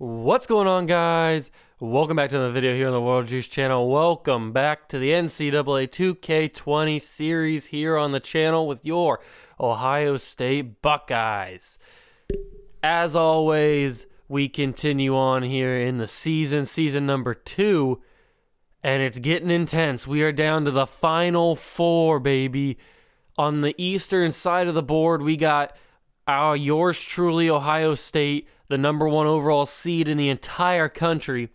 What's going on, guys? Welcome back to another video here on the World Juice channel. Welcome back to the NCAA 2K20 series here on the channel with your Ohio State Buckeyes. As always, we continue on here in the season number 2, and it's getting intense. We are down to the final 4, baby. On the eastern side of the board, we got yours truly, Ohio State, the number 1 overall seed in the entire country,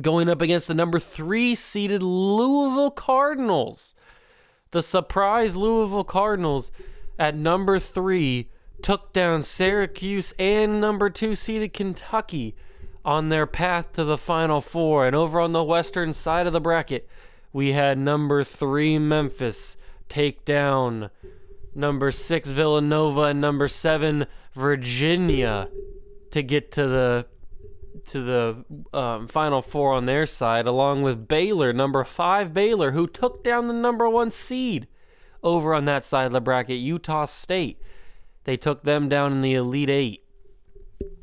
going up against the number 3 seeded Louisville Cardinals. The surprise Louisville Cardinals at number 3 took down Syracuse and number 2 seeded Kentucky on their path to the Final Four. And over on the western side of the bracket, we had number 3 Memphis take down number 6 Villanova and number 7 Virginia to get to the Final Four on their side, along with Baylor, number 5 Baylor, who took down the number 1 seed over on that side of the bracket, Utah State. They took them down in the Elite 8.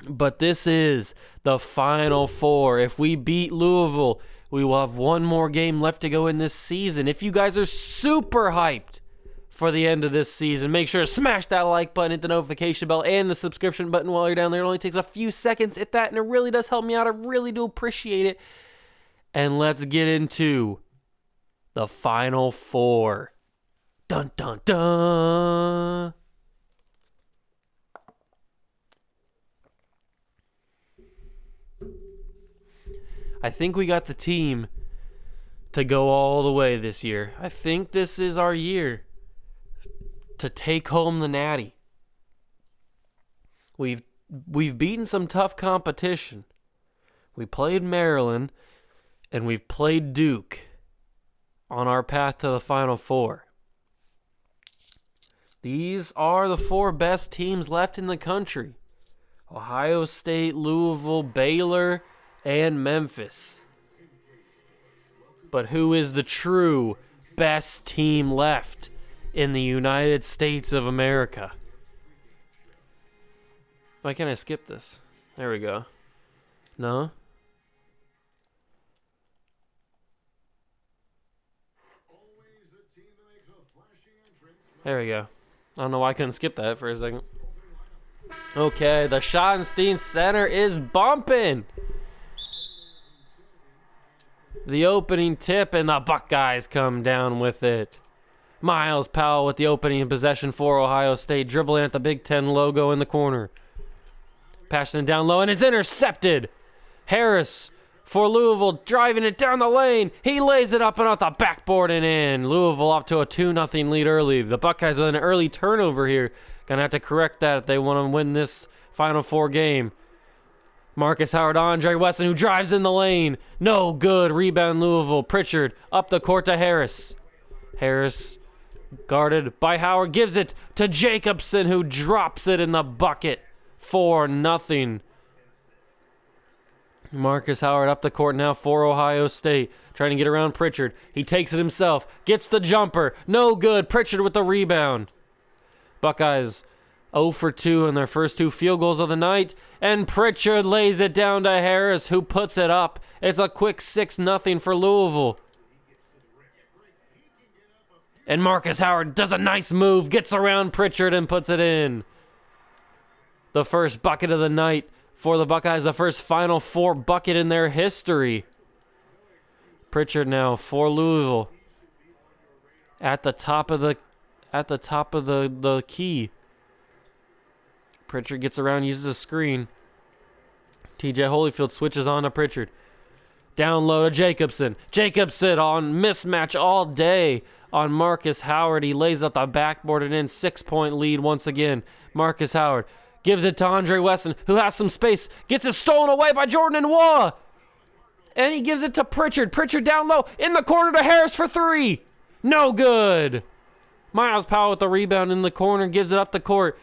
But this is the Final Four. If we beat Louisville, we will have one more game left to go in this season. If you guys are super hyped for the end of this season, make sure to smash that like button, hit the notification bell, and the subscription button while you're down there. It only takes a few seconds, hit that, and it really does help me out. I really do appreciate it. And let's get into the Final Four. Dun, dun, dun. I think we got the team to go all the way this year. I think this is our year to take home the natty. We've beaten some tough competition. We played Maryland and we've played Duke on our path to the Final Four. These are the 4 best teams left in the country: Ohio State, Louisville, Baylor, and Memphis. But who is the true best team left in the United States of America? Why can't I skip this? There we go. No? There we go. I don't know why I couldn't skip that for a second. Okay, the Schottenstein Center is bumping. The opening tip, and the Buckeyes come down with it. Miles Powell with the opening possession for Ohio State, dribbling at the Big Ten logo in the corner. Passing it down low, and it's intercepted. Harris for Louisville, driving it down the lane. He lays it up and off the backboard and in. Louisville up to a 2-0 lead early. The Buckeyes with an early turnover here. Gonna have to correct that if they want to win this Final Four game. Marcus Howard, Andre Wesson, who drives in the lane. No good. Rebound Louisville. Pritchard up the court to Harris. Harris guarded by Howard. Gives it to Jacobson, who drops it in the bucket. 4-0. Marcus Howard up the court now for Ohio State. Trying to get around Pritchard. He takes it himself. Gets the jumper. No good. Pritchard with the rebound. Buckeyes 0 for 2 in their first 2 field goals of the night. And Pritchard lays it down to Harris, who puts it up. It's a quick 6-0 for Louisville. And Marcus Howard does a nice move, gets around Pritchard and puts it in. The first bucket of the night for the Buckeyes, the first Final Four bucket in their history. Pritchard now for Louisville. At the top of the key. Pritchard gets around, uses a screen. TJ Holyfield switches on to Pritchard. Down low to Jacobson. Jacobson on mismatch all day on Marcus Howard. He lays up the backboard and in. 6-point lead once again. Marcus Howard gives it to Andre Wesson, who has some space. Gets it stolen away by Jordan Nwa. And he gives it to Pritchard. Pritchard down low in the corner to Harris for 3. No good. Miles Powell with the rebound in the corner. Gives it up the court.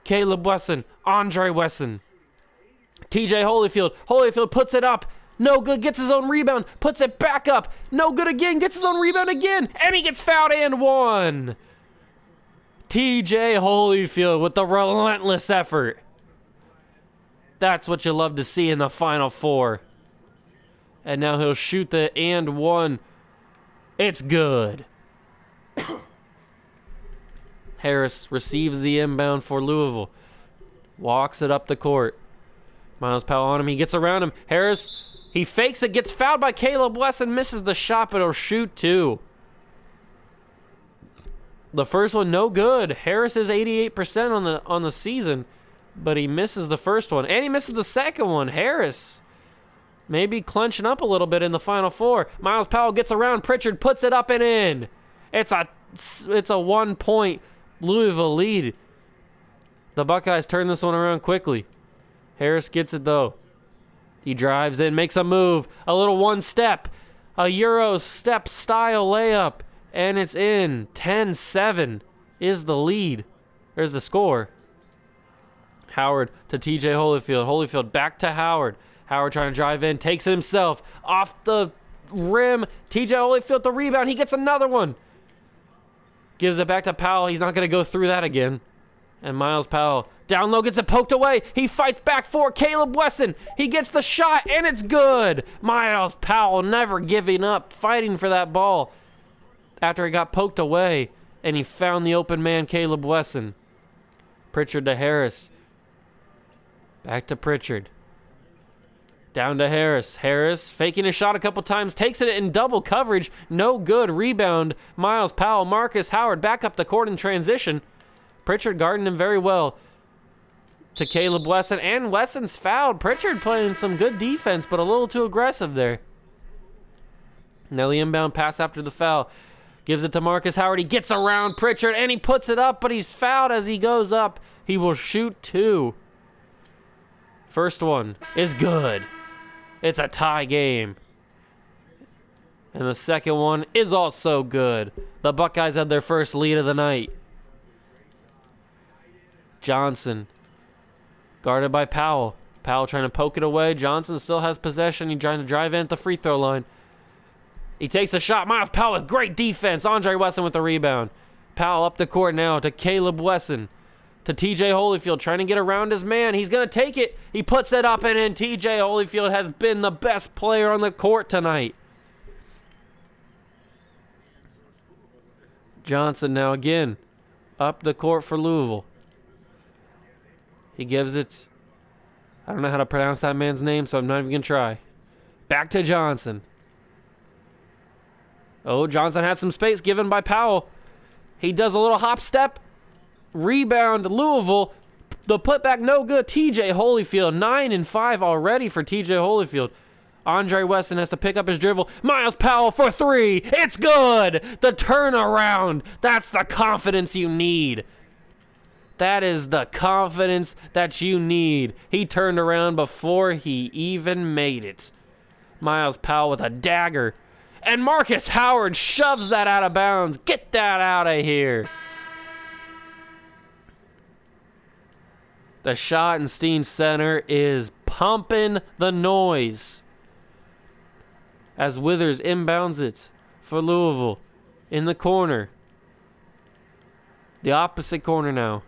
Caleb Wesson, Andre Wesson, TJ Holyfield. Holyfield puts it up. No good. Gets his own rebound. Puts it back up. No good again. Gets his own rebound again. And he gets fouled and won. TJ Holyfield with the relentless effort. That's what you love to see in the Final Four. And now he'll shoot the and one. It's good. Harris receives the inbound for Louisville. Walks it up the court. Miles Powell on him. He gets around him. Harris, he fakes it, gets fouled by Caleb Wesson, misses the shot, but he'll shoot two. The first one, no good. Harris is 88% on the season, but he misses the first one. And he misses the second one. Harris maybe clenching up a little bit in the Final Four. Miles Powell gets around. Pritchard puts it up and in. It's a 1 point Louisville lead. The Buckeyes turn this one around quickly. Harris gets it though. He drives in, makes a move, a little one step, a Euro step style layup, and it's in. 10-7 is the lead. There's the score. Howard to TJ Holyfield. Holyfield back to Howard. Howard trying to drive in, takes it himself, off the rim. TJ Holyfield the rebound, he gets another one. Gives it back to Powell, he's not going to go through that again. And Miles Powell down low gets it poked away. He fights back for Caleb Wesson. He gets the shot, and it's good. Miles Powell never giving up, fighting for that ball after it got poked away, and he found the open man, Caleb Wesson. Pritchard to Harris. Back to Pritchard. Down to Harris. Harris faking a shot a couple times, takes it in double coverage. No good. Rebound. Miles Powell. Marcus Howard back up the court in transition. Pritchard guarding him very well. To Caleb Wesson, and Wesson's fouled. Pritchard playing some good defense, but a little too aggressive there. Now the inbound pass after the foul. Gives it to Marcus Howard. He gets around Pritchard, and he puts it up, but he's fouled as he goes up. He will shoot two. First one is good. It's a tie game. And the second one is also good. The Buckeyes had their first lead of the night. Johnson, guarded by Powell. Powell trying to poke it away. Johnson still has possession. He's trying to drive in at the free throw line. He takes a shot. Miles Powell with great defense. Andre Wesson with the rebound. Powell up the court now to Caleb Wesson. To TJ Holyfield, trying to get around his man. He's going to take it. He puts it up and in. TJ Holyfield has been the best player on the court tonight. Johnson now again up the court for Louisville. He gives it, I don't know how to pronounce that man's name, so I'm not even going to try. Back to Johnson. Oh, Johnson had some space given by Powell. He does a little hop step. Rebound, Louisville. The putback, no good. TJ Holyfield, 9-5 already for TJ Holyfield. Andre Wesson has to pick up his dribble. Miles Powell for three. It's good. The turnaround. That's the confidence you need. That is the confidence that you need. He turned around before he even made it. Miles Powell with a dagger. And Marcus Howard shoves that out of bounds. Get that out of here. The Schottenstein Center is pumping the noise as Withers inbounds it for Louisville in the corner. The opposite corner now.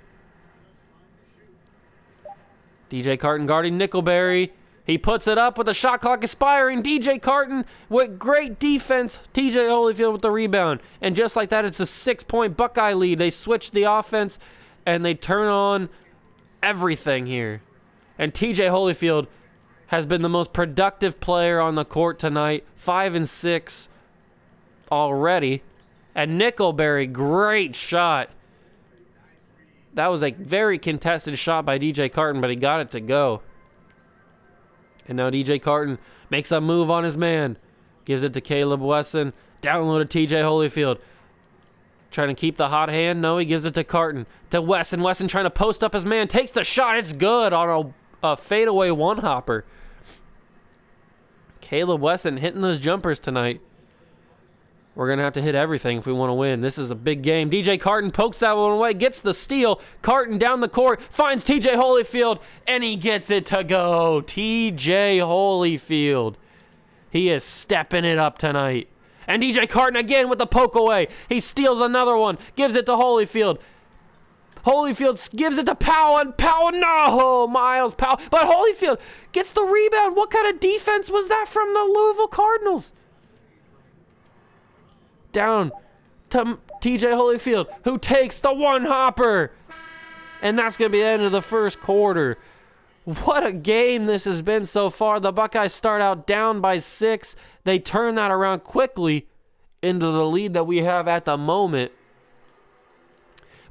DJ Carton guarding Nickelberry. He puts it up with the shot clock expiring. DJ Carton with great defense. TJ Holyfield with the rebound. And just like that, it's a 6-point Buckeye lead. They switch the offense and they turn on everything here. And TJ Holyfield has been the most productive player on the court tonight. 5 and 6 already. And Nickelberry, great shot. That was a very contested shot by DJ Carton, but he got it to go. And now DJ Carton makes a move on his man. Gives it to Caleb Wesson. Down low to TJ Holyfield. Trying to keep the hot hand. No, he gives it to Carton. To Wesson. Wesson trying to post up his man. Takes the shot. It's good on a fadeaway one-hopper. Caleb Wesson hitting those jumpers tonight. We're going to have to hit everything if we want to win. This is a big game. DJ Carton pokes that one away, gets the steal. Carton down the court, finds TJ Holyfield, and he gets it to go. TJ Holyfield. He is stepping it up tonight. And DJ Carton again with the poke away. He steals another one, gives it to Holyfield. Holyfield gives it to Powell, and Powell, no! Miles Powell. But Holyfield gets the rebound. What kind of defense was that from the Louisville Cardinals? Down to TJ Holyfield, who takes the one-hopper. And that's going to be the end of the first quarter. What a game this has been so far. The Buckeyes start out down by 6. They turn that around quickly into the lead that we have at the moment.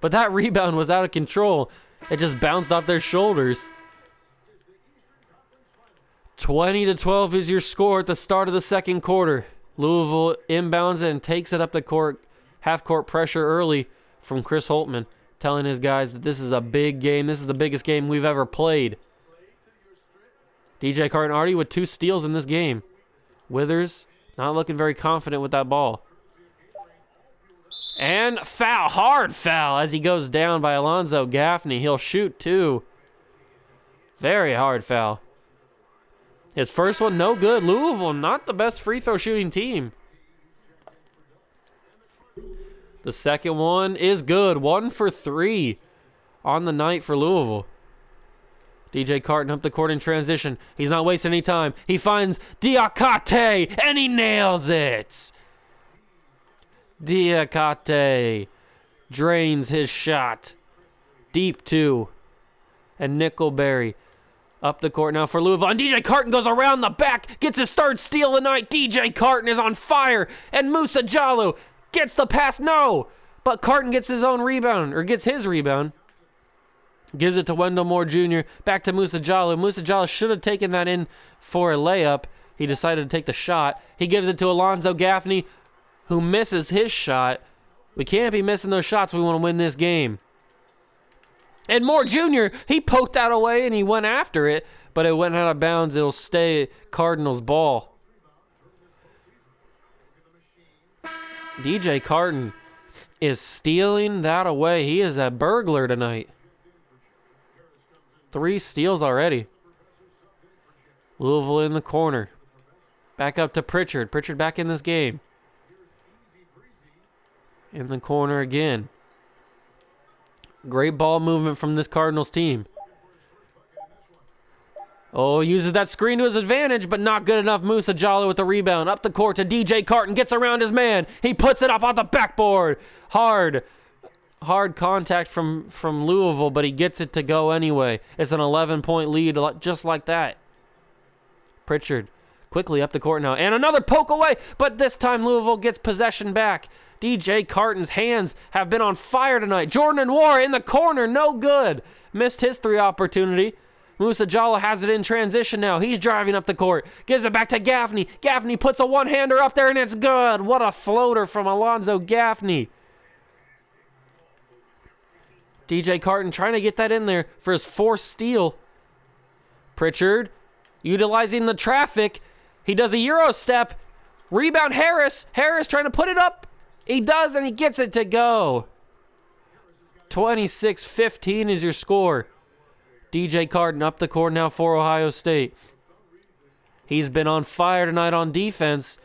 But that rebound was out of control. It just bounced off their shoulders. 20-12 is your score at the start of the second quarter. Louisville inbounds it and takes it up the court. Half-court pressure early from Chris Holtman, telling his guys that this is a big game. This is the biggest game we've ever played. DJ Carton already with 2 steals in this game. Withers not looking very confident with that ball. And foul, hard foul as he goes down by Alonzo Gaffney. He'll shoot 2. Very hard foul. His first one, no good. Louisville, not the best free throw shooting team. The second one is good. 1 for 3 on the night for Louisville. DJ Carton up the court in transition. He's not wasting any time. He finds Diakate, and he nails it. Diakate drains his shot. Deep 2. And Nickelberry up the court now for Louisville. And DJ Carton goes around the back, gets his 3rd steal of the night. DJ Carton is on fire. And Musa Jallow gets the pass. No. But Carton gets his own rebound, or gets his rebound. Gives it to Wendell Moore Jr. Back to Musa Jallow. Musa Jallow should have taken that in for a layup. He decided to take the shot. He gives it to Alonzo Gaffney, who misses his shot. We can't be missing those shots. We want to win this game. And Moore Jr., he poked that away and he went after it, but it went out of bounds. It'll stay Cardinals ball. DJ Carton is stealing that away. He is a burglar tonight. 3 steals already. Louisville in the corner. Back up to Pritchard. Pritchard back in this game. In the corner again. Great ball movement from this Cardinals team. Oh, uses that screen to his advantage, but not good enough. Musa Jallow with the rebound. Up the court to DJ Carton. Gets around his man. He puts it up on the backboard. Hard contact from Louisville, but he gets it to go anyway. It's an 11-point lead just like that. Pritchard quickly up the court now. And another poke away, but this time Louisville gets possession back. DJ Carton's hands have been on fire tonight. Jordan Nwora in the corner, no good. Missed his 3 opportunity. Musa Jallow has it in transition now. He's driving up the court. Gives it back to Gaffney. Gaffney puts a one-hander up there, and it's good. What a floater from Alonzo Gaffney. DJ Carton trying to get that in there for his 4th steal. Pritchard utilizing the traffic. He does a Euro step. Rebound Harris. Harris trying to put it up. He does, and he gets it to go. 26-15 is your score. DJ Carton up the court now for Ohio State. He's been on fire tonight on defense.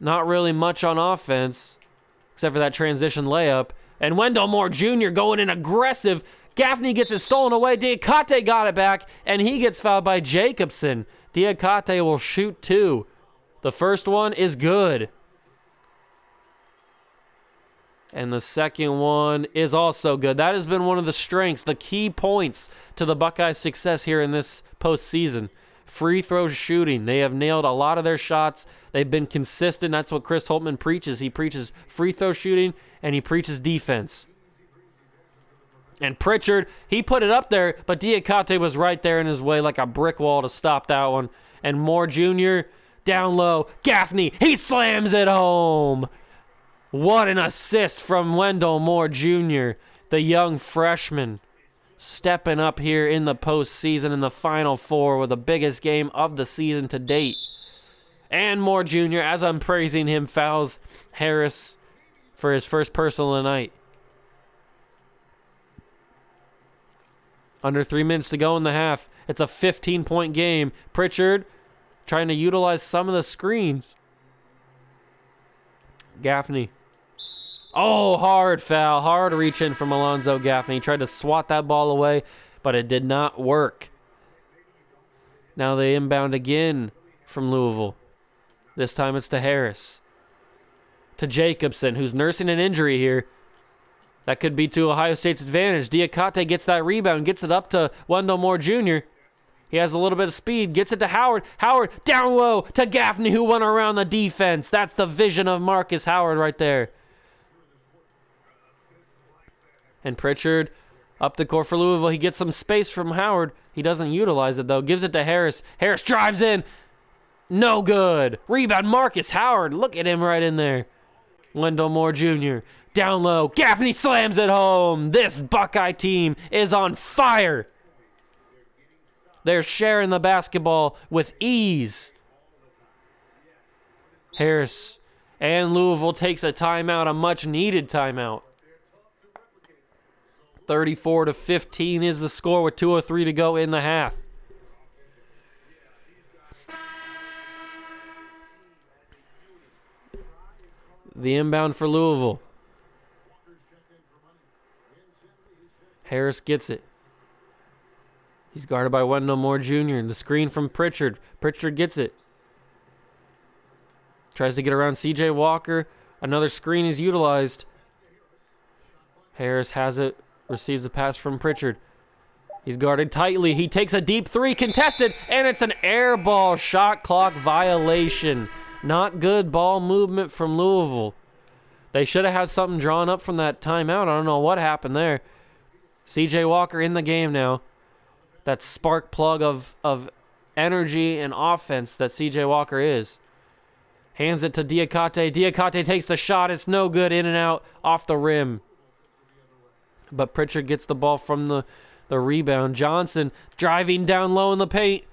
Not really much on offense, except for that transition layup. And Wendell Moore Jr. going in aggressive. Gaffney gets it stolen away. Diakate got it back, and he gets fouled by Jacobson. Diakate will shoot 2. The first one is good. And the second one is also good. That has been one of the strengths, the key points to the Buckeyes' success here in this postseason. Free throw shooting. They have nailed a lot of their shots. They've been consistent. That's what Chris Holtman preaches. He preaches free throw shooting, and he preaches defense. And Pritchard, he put it up there, but Diakate was right there in his way like a brick wall to stop that one. And Moore Jr. down low. Gaffney, he slams it home. What an assist from Wendell Moore Jr., the young freshman, stepping up here in the postseason in the Final Four with the biggest game of the season to date. And Moore Jr., as I'm praising him, fouls Harris for his first personal of the night. Under 3 minutes to go in the half. It's a 15-point game. Pritchard trying to utilize some of the screens. Gaffney Oh, hard foul. Hard reach in from Alonzo Gaffney. He tried to swat that ball away, but it did not work. Now they inbound again from Louisville. This time it's to Harris. To Jacobson, who's nursing an injury here. That could be to Ohio State's advantage. Diakate gets that rebound, gets it up to Wendell Moore Jr. He has a little bit of speed, gets it to Howard. Howard down low to Gaffney, who went around the defense. That's the vision of Marcus Howard right there. And Pritchard up the court for Louisville. He gets some space from Howard. He doesn't utilize it, though. Gives it to Harris. Harris drives in. No good. Rebound, Marcus Howard. Look at him right in there. Wendell Moore Jr. down low. Gaffney slams it home. This Buckeye team is on fire. They're sharing the basketball with ease. Harris and Louisville takes a timeout, a much-needed timeout. 34-15 is the score with 2:03 to go in the half. The inbound for Louisville. Harris gets it. He's guarded by Wendell Moore Jr. The screen from Pritchard. Pritchard gets it. Tries to get around C.J. Walker. Another screen is utilized. Harris has it. Receives the pass from Pritchard. He's guarded tightly. He takes a deep three, contested, and it's an air ball shot clock violation. Not good ball movement from Louisville. They should have had something drawn up from that timeout. I don't know what happened there. C.J. Walker in the game now. That spark plug of energy and offense that C.J. Walker is. Hands it to Diakate. Diakate takes the shot. It's no good. In and out. Off the rim. But Pritchard gets the ball from the rebound. Johnson driving down low in the paint.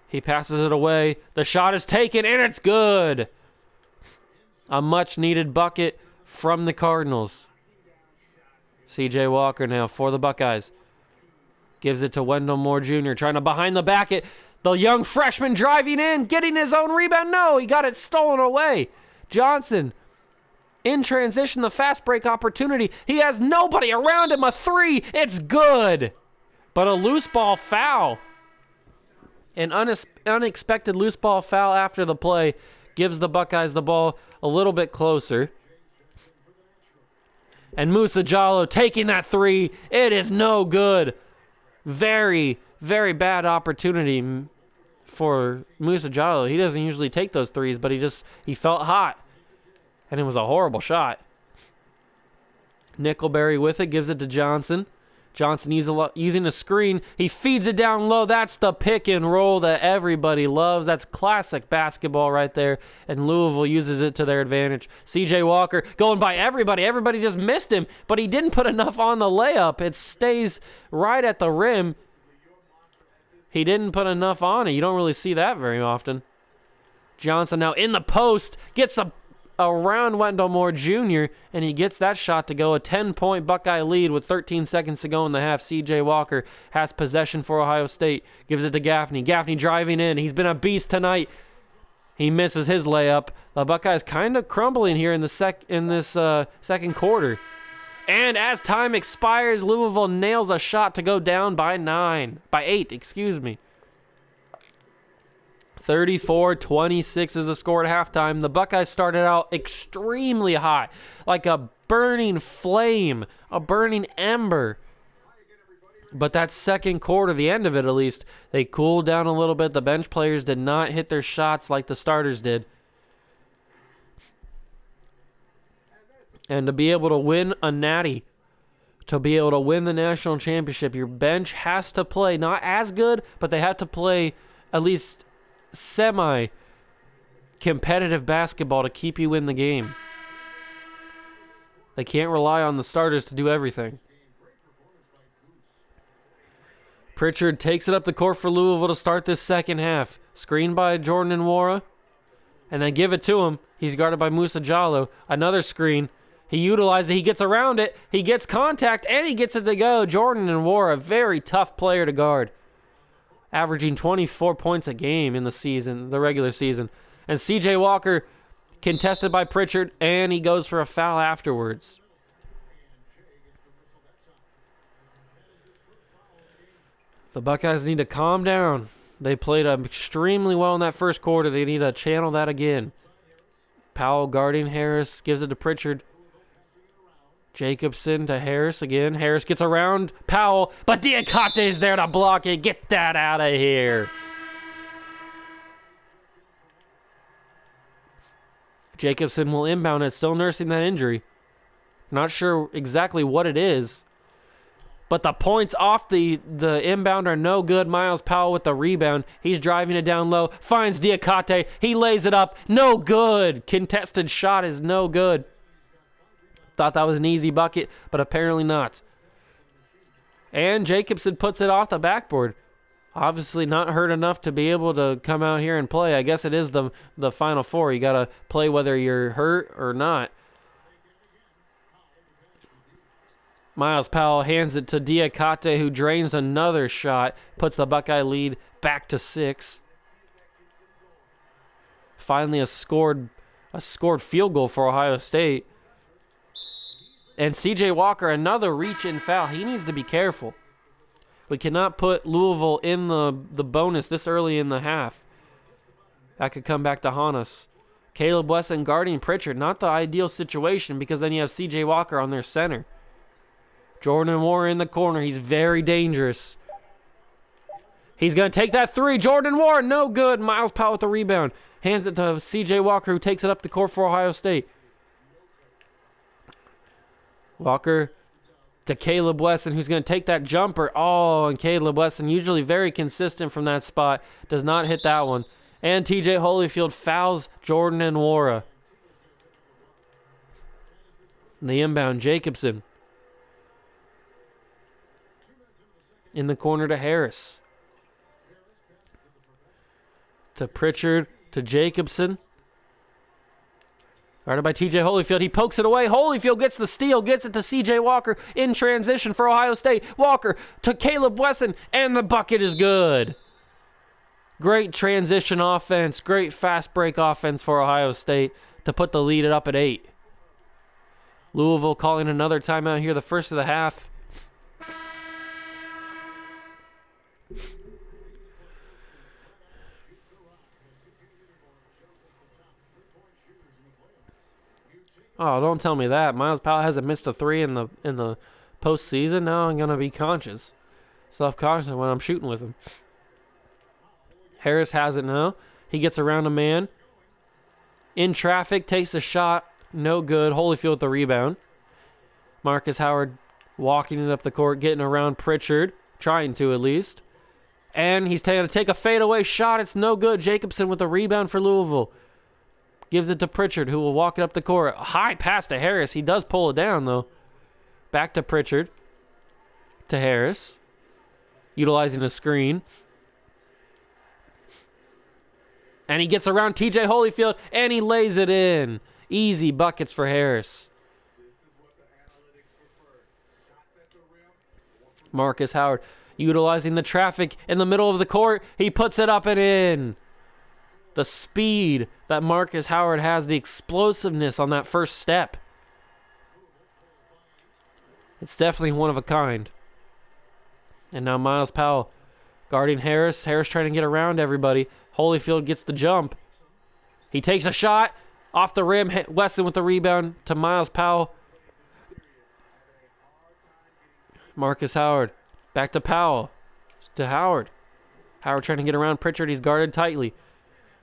He passes it away. The shot is taken, and it's good. A much-needed bucket from the Cardinals. C.J. Walker now for the Buckeyes. Gives it to Wendell Moore Jr. Trying to behind the back it. The young freshman driving in, getting his own rebound. No, he got it stolen away. Johnson in transition, the fast break opportunity. He has nobody around him. A three. It's good. But a loose ball foul. An unexpected loose ball foul after the play gives the Buckeyes the ball a little bit closer. And Musa Jallow taking that three. It is no good. Very, very bad opportunity for Musa Jallow. He doesn't usually take those threes, but he felt hot. And it was a horrible shot. Nickelberry with it, gives it to Johnson. Johnson using a screen. He feeds it down low. That's the pick and roll that everybody loves. That's classic basketball right there. And Louisville uses it to their advantage. C.J. Walker going by everybody. Everybody just missed him, but he didn't put enough on the layup. It stays right at the rim. He didn't put enough on it. You don't really see that very often. Johnson now in the post. Gets around Wendell Moore Jr., and he gets that shot to go. A 10-point Buckeye lead with 13 seconds to go in the half. C.J. Walker has possession for Ohio State. Gives it to Gaffney. Gaffney driving in. He's been a beast tonight. He misses his layup. The Buckeyes kind of crumbling here in this second quarter. And as time expires, Louisville nails a shot to go down by 8, excuse me. 34-26 is the score at halftime. The Buckeyes started out extremely hot, like a burning flame, a burning ember. But that second quarter, the end of it at least, they cooled down a little bit. The bench players did not hit their shots like the starters did. And to be able to win a natty, to be able to win the national championship, your bench has to play not as good, but they have to play at least semi-competitive basketball to keep you in the game. They can't rely on the starters to do everything. Pritchard takes it up the court for Louisville to start this second half. Screened by Jordan Nwora. And they give it to him. He's guarded by Musa Jallow. Another screen. He utilizes it. He gets around it. He gets contact, and he gets it to go. Jordan Nwora, a very tough player to guard. Averaging 24 points a game in the regular season. And C.J. Walker Contested by Pritchard, and he goes for a foul afterwards. The Buckeyes need to calm down. They played extremely well in that first quarter. They need to channel that again. Powell guarding Harris, gives it to Pritchard. Jacobson to Harris again. Harris gets around Powell, but Diacate is there to block it. Get that out of here. Jacobson will inbound it, still nursing that injury. Not sure exactly what it is. But the points off the inbound are no good. Miles Powell with the rebound. He's driving it down low. Finds Diacate. He lays it up. No good. Contested shot is no good. Thought that was an easy bucket, but apparently not. And Jacobson puts it off the backboard. Obviously not hurt enough to be able to come out here and play. I guess it is the Final Four. You got to play whether you're hurt or not. Miles Powell hands it to Diacate, who drains another shot, puts the Buckeye lead back to 6. Finally a scored field goal for Ohio State. And C.J. Walker, another reach-in foul. He needs to be careful. We cannot put Louisville in the bonus this early in the half. That could come back to haunt us. Caleb Wesson guarding Pritchard. Not the ideal situation because then you have C.J. Walker on their center. Jordan Moore in the corner. He's very dangerous. He's going to take that three. Jordan Moore, no good. Miles Powell with the rebound. Hands it to C.J. Walker, who takes it up the court for Ohio State. Walker to Caleb Wesson, who's going to take that jumper. Oh, and Caleb Wesson, usually very consistent from that spot, does not hit that one. And T.J. Holyfield fouls Jordan Nwora. The inbound, Jacobson. In the corner to Harris. To Pritchard, to Jacobson. Guarded by T.J. Holyfield. He pokes it away. Holyfield gets the steal, gets it to C.J. Walker in transition for Ohio State. Walker to Caleb Wesson, and the bucket is good. Great transition offense, great fast break offense for Ohio State to put the lead up at 8. Louisville calling another timeout here, the first of the half. Oh, don't tell me that. Miles Powell hasn't missed a 3 in the postseason. Now I'm gonna be self-conscious when I'm shooting with him. Harris has it now. He gets around a man. In traffic, takes a shot. No good. Holyfield with the rebound. Marcus Howard walking it up the court, getting around Pritchard, trying to at least. And he's going to take a fadeaway shot. It's no good. Jacobson with the rebound for Louisville. Gives it to Pritchard, who will walk it up the court. High pass to Harris. He does pull it down, though. Back to Pritchard. To Harris. Utilizing a screen. And he gets around T.J. Holyfield, and he lays it in. Easy buckets for Harris. Marcus Howard utilizing the traffic in the middle of the court. He puts it up and in. The speed that Marcus Howard has, the explosiveness on that first step. It's definitely one of a kind. And now Miles Powell guarding Harris. Harris trying to get around everybody. Holyfield gets the jump. He takes a shot off the rim. Weston with the rebound to Miles Powell. Marcus Howard. Back to Powell. To Howard. Howard trying to get around Pritchard. He's guarded tightly.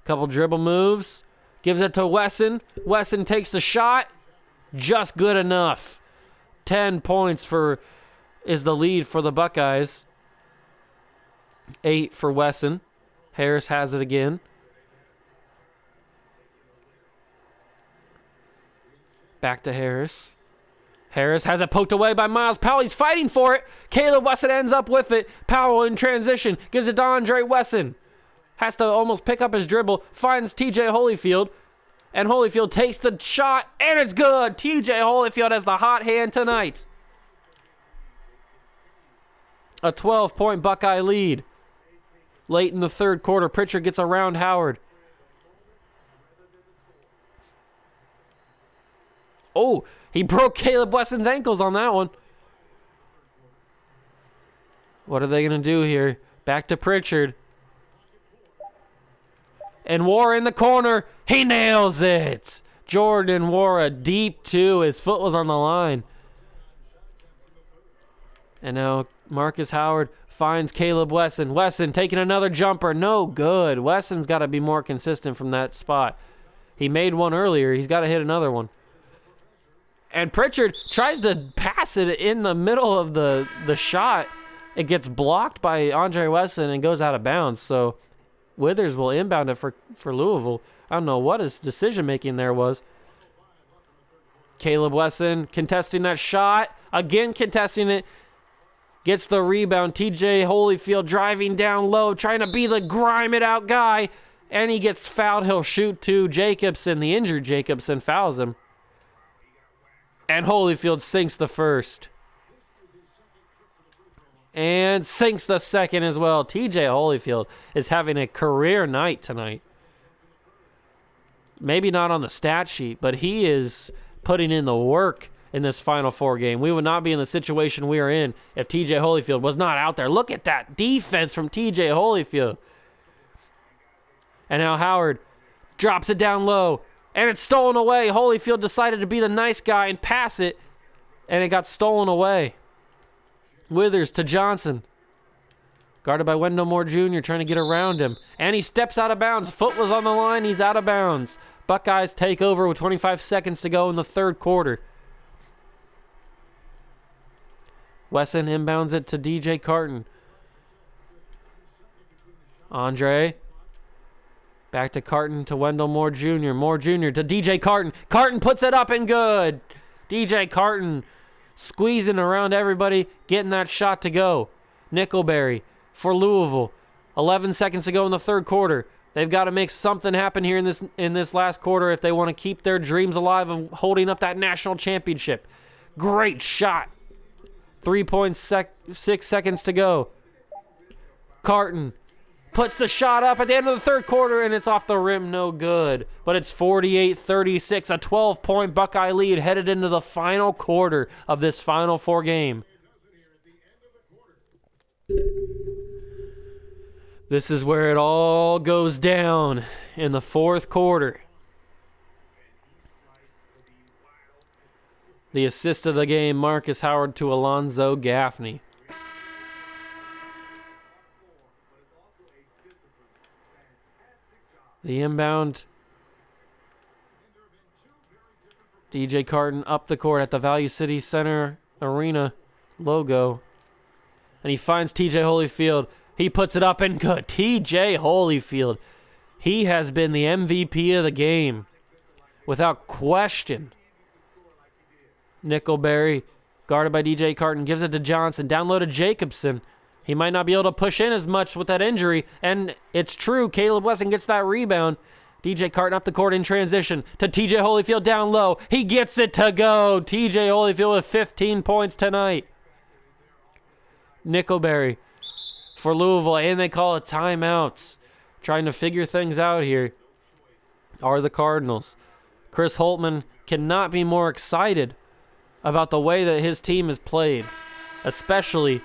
Couple dribble moves. Gives it to Wesson. Wesson takes the shot. Just good enough. 10 points is the lead for the Buckeyes. 8 for Wesson. Harris has it again. Back to Harris. Harris has it poked away by Miles Powell. He's fighting for it. Caleb Wesson ends up with it. Powell in transition. Gives it to Andre Wesson. Has to almost pick up his dribble. Finds T.J. Holyfield. And Holyfield takes the shot. And it's good. T.J. Holyfield has the hot hand tonight. A 12-point Buckeye lead. Late in the third quarter, Pritchard gets around Howard. Oh, he broke Caleb Wesson's ankles on that one. What are they going to do here? Back to Pritchard. And War in the corner. He nails it. Jordan War a deep two. His foot was on the line. And now Marcus Howard finds Caleb Wesson. Wesson taking another jumper. No good. Wesson's got to be more consistent from that spot. He made one earlier. He's got to hit another one. And Pritchard tries to pass it in the middle of the shot. It gets blocked by Andre Wesson and goes out of bounds. So Withers will inbound it for Louisville. I don't know what his decision-making there was. Caleb Wesson contesting that shot. Again contesting it. Gets the rebound. TJ Holyfield driving down low, trying to be the grime-it-out guy. And he gets fouled. He'll shoot to Jacobson. The injured Jacobson fouls him. And Holyfield sinks the first. And sinks the second as well. TJ Holyfield is having a career night tonight. Maybe not on the stat sheet, but he is putting in the work in this Final Four game. We would not be in the situation we are in if TJ Holyfield was not out there. Look at that defense from TJ Holyfield. And now Howard drops it down low. And it's stolen away. Holyfield decided to be the nice guy and pass it. And it got stolen away. Withers to Johnson. Guarded by Wendell Moore Jr. trying to get around him. And he steps out of bounds. Foot was on the line. He's out of bounds. Buckeyes take over with 25 seconds to go in the third quarter. Wesson inbounds it to DJ Carton. Andre. Back to Carton to Wendell Moore Jr. Moore Jr. to DJ Carton. Carton puts it up and good. DJ Carton squeezing around everybody, getting that shot to go. Nickelberry for Louisville. 11 seconds to go in the third quarter. They've got to make something happen here in this last quarter if they want to keep their dreams alive of holding up that national championship. Great shot. 3.6 seconds to go. Carton puts the shot up at the end of the third quarter, and it's off the rim, no good. But it's 48-36, a 12-point Buckeye lead headed into the final quarter of this Final Four game. This is where it all goes down in the fourth quarter. The assist of the game, Marcus Howard to Alonzo Gaffney. The inbound. DJ Carton up the court at the Value City Center Arena logo. And he finds TJ Holyfield. He puts it up and good. TJ Holyfield. He has been the MVP of the game. Without question. Nickelberry, guarded by DJ Carton, gives it to Johnson. Down low to Jacobson. He might not be able to push in as much with that injury. And it's true, Caleb Wesson gets that rebound. DJ Carton up the court in transition to TJ Holyfield down low. He gets it to go. TJ Holyfield with 15 points tonight. Nickelberry for Louisville, and they call it timeouts. Trying to figure things out here are the Cardinals. Chris Holtmann cannot be more excited about the way that his team has played, especially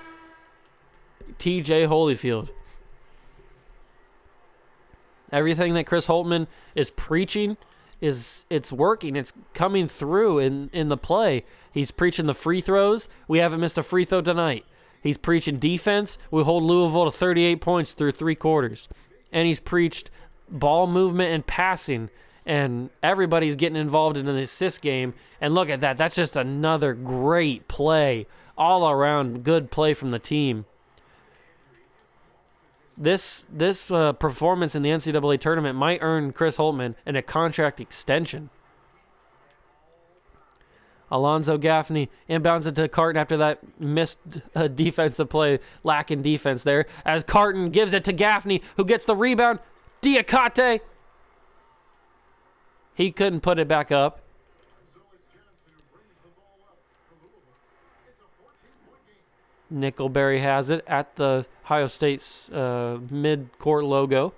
TJ Holyfield. Everything that Chris Holtmann is preaching it's working. It's coming through in the play. He's preaching the free throws. We haven't missed a free throw tonight. He's preaching defense. We hold Louisville to 38 points through 3 quarters. And he's preached ball movement and passing. And everybody's getting involved in the assist game. And look at that. That's just another great play. All around good play from the team. This performance in the NCAA tournament might earn Chris Holtmann a contract extension. Alonzo Gaffney inbounds it to Carton after that missed defensive play, lacking defense there. As Carton gives it to Gaffney, who gets the rebound. Diakate. He couldn't put it back up. Nickelberry has it at the Ohio State's mid-court logo.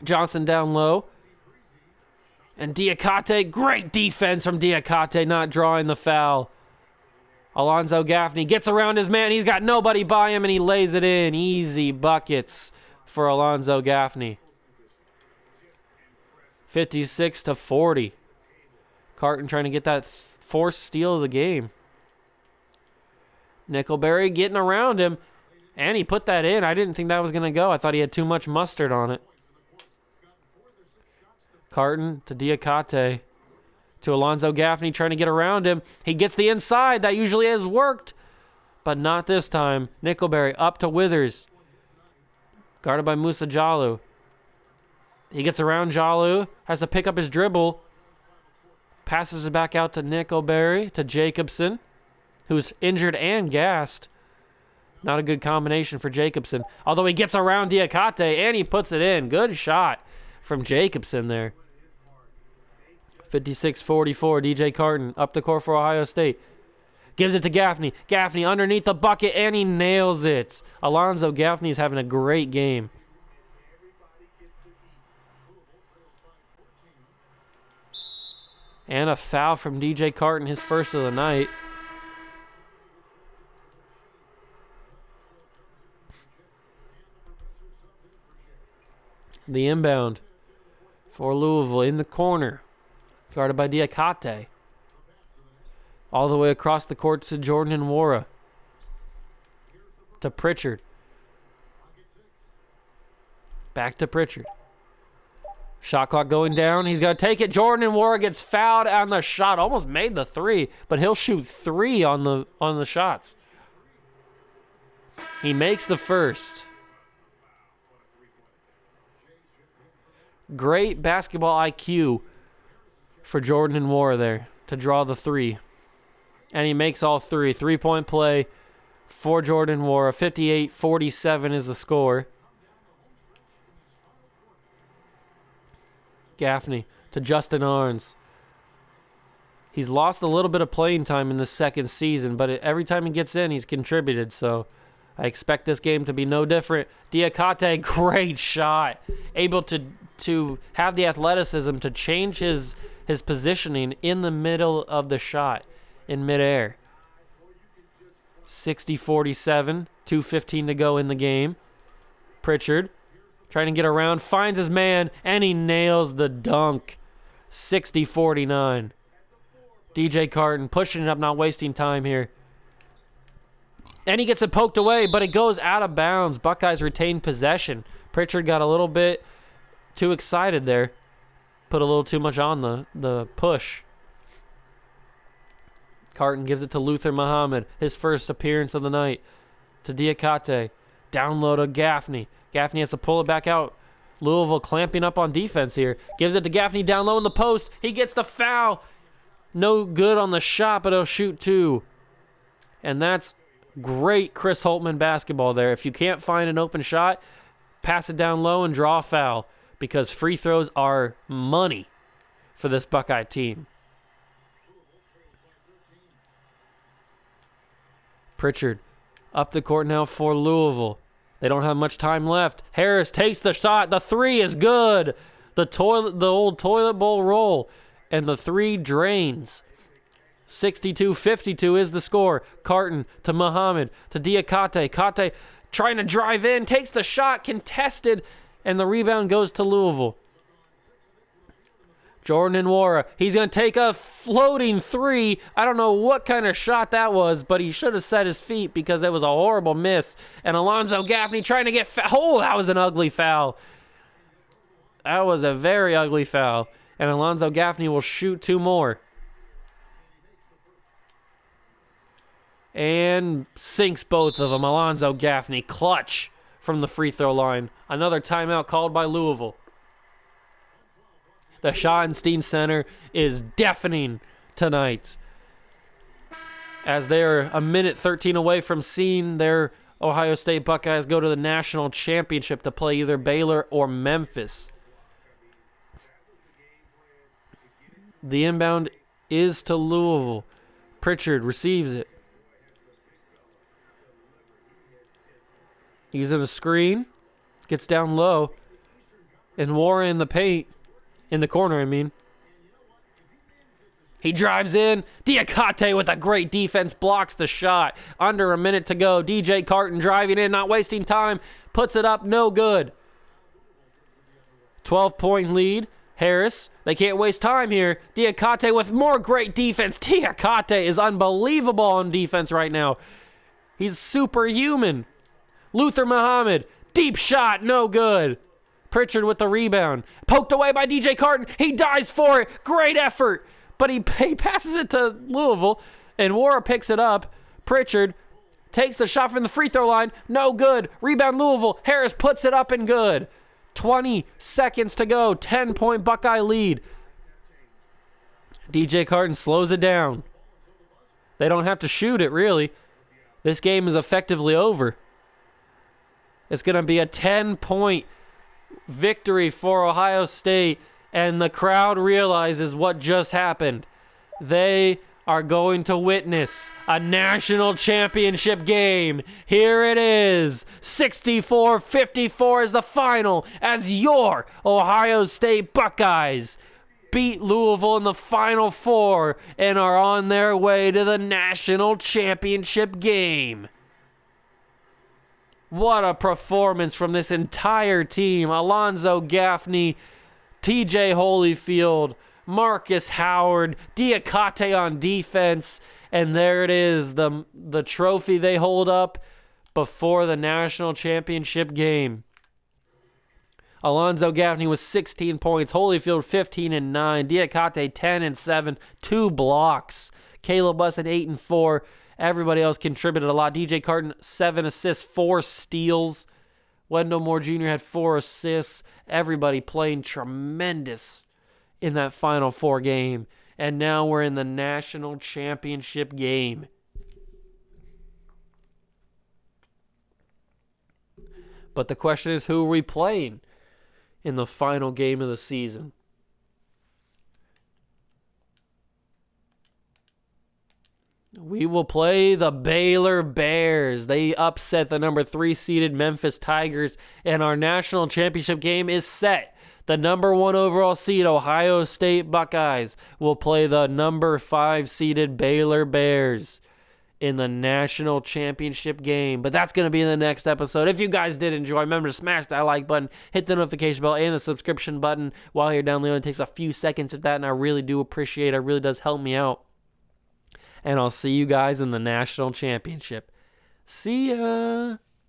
Johnson down low. And Diakate, great defense from Diakate, not drawing the foul. Alonzo Gaffney gets around his man. He's got nobody by him, and he lays it in. Easy buckets for Alonzo Gaffney. 56-40. Carton trying to get that fourth steal of the game. Nickelberry getting around him, and he put that in. I didn't think that was going to go. I thought he had too much mustard on it. Carton to Diakate. To Alonzo Gaffney trying to get around him. He gets the inside. That usually has worked, but not this time. Nickelberry up to Withers. Guarded by Musa Jalu. He gets around Jalu. Has to pick up his dribble. Passes it back out to Nickelberry. To Jacobson, who's injured and gassed. Not a good combination for Jacobson. Although he gets around Diakate and he puts it in. Good shot from Jacobson there. 56-44, DJ Carton up the court for Ohio State. Gives it to Gaffney. Gaffney underneath the bucket, and he nails it. Alonzo Gaffney is having a great game. And a foul from DJ Carton, his first of the night. The inbound for Louisville in the corner. Guarded by Diakate. All the way across the court to Jordan Nwora. To Pritchard. Back to Pritchard. Shot clock going down. He's got to take it. Jordan Nwora gets fouled on the shot. Almost made the three, but he'll shoot 3 on the shots. He makes the first. Great basketball IQ for Jordan Nwora there to draw the 3. And he makes all 3. 3-point play for Jordan Nwora. 58-47 is the score. Gaffney to Justin Arns. He's lost a little bit of playing time in the second season, but every time he gets in, he's contributed. So I expect this game to be no different. Diakate, great shot. Able to have the athleticism to change his positioning in the middle of the shot in midair. 60-47, 2:15 to go in the game. Pritchard trying to get around, finds his man, and he nails the dunk. 60-49. DJ Carton pushing it up, not wasting time here. And he gets it poked away, but it goes out of bounds. Buckeyes retain possession. Pritchard got a little bit too excited there. Put a little too much on the push. Carton gives it to Luther Muhammad, his first appearance of the night. To Diakate. Down low to Gaffney. Gaffney has to pull it back out. Louisville clamping up on defense here. Gives it to Gaffney down low in the post. He gets the foul. No good on the shot, but he'll shoot 2. And that's great Chris Holtman basketball there. If you can't find an open shot, pass it down low and draw a foul, because free throws are money for this Buckeye team. Pritchard up the court now for Louisville. They don't have much time left. Harris takes the shot. The 3 is good. The old toilet bowl roll. And the 3 drains. 62-52 is the score. Carton to Muhammad to Diakate. Kate trying to drive in, takes the shot, contested, and the rebound goes to Louisville. Jordan Nwora, he's going to take a floating 3. I don't know what kind of shot that was, but he should have set his feet because it was a horrible miss. And Alonzo Gaffney trying to get oh, that was an ugly foul. That was a very ugly foul. And Alonzo Gaffney will shoot 2 more. And sinks both of them. Alonzo Gaffney, clutch from the free throw line. Another timeout called by Louisville. The Schottenstein Center is deafening tonight, as they're a minute 13 away from seeing their Ohio State Buckeyes go to the national championship to play either Baylor or Memphis. The inbound is to Louisville. Pritchard receives it. He's in a screen. Gets down low. And Nwora in the paint. In the corner, I mean. He drives in. Diakate with a great defense blocks the shot. Under a minute to go. DJ Carton driving in, not wasting time. Puts it up, no good. 12-point lead. Harris, they can't waste time here. Diakate with more great defense. Diakate is unbelievable on defense right now. He's superhuman. Luther Muhammad, deep shot, no good. Pritchard with the rebound. Poked away by DJ Carton. He dives for it. Great effort. But he passes it to Louisville, and Wara picks it up. Pritchard takes the shot from the free throw line. No good. Rebound Louisville. Harris puts it up and good. 20 seconds to go. 10-point Buckeye lead. DJ Carton slows it down. They don't have to shoot it, really. This game is effectively over. It's going to be a 10-point victory for Ohio State, and the crowd realizes what just happened. They are going to witness a national championship game. Here it is. 64-54 is the final as your Ohio State Buckeyes beat Louisville in the Final Four and are on their way to the national championship game. What a performance from this entire team. Alonzo Gaffney, TJ Holyfield, Marcus Howard, Diakate on defense, and there it is, the trophy they hold up before the national championship game. Alonzo Gaffney with 16 points, Holyfield 15 and 9, Diakate 10 and 7, 2 blocks. Caleb Bussin 8 and 4. Everybody else contributed a lot. DJ Carton 7 assists, 4 steals. Wendell Moore Jr. had 4 assists. Everybody playing tremendous in that Final Four game. And now we're in the national championship game. But the question is, who are we playing in the final game of the season? We will play the Baylor Bears. They upset the number 3 seeded Memphis Tigers, and our national championship game is set. The number 1 overall seed Ohio State Buckeyes will play the number 5 seeded Baylor Bears in the national championship game. But that's going to be in the next episode. If you guys did enjoy, remember to smash that like button, hit the notification bell, and the subscription button while you're down there. It takes a few seconds at that, and I really do appreciate it. It really does help me out. And I'll see you guys in the national championship. See ya!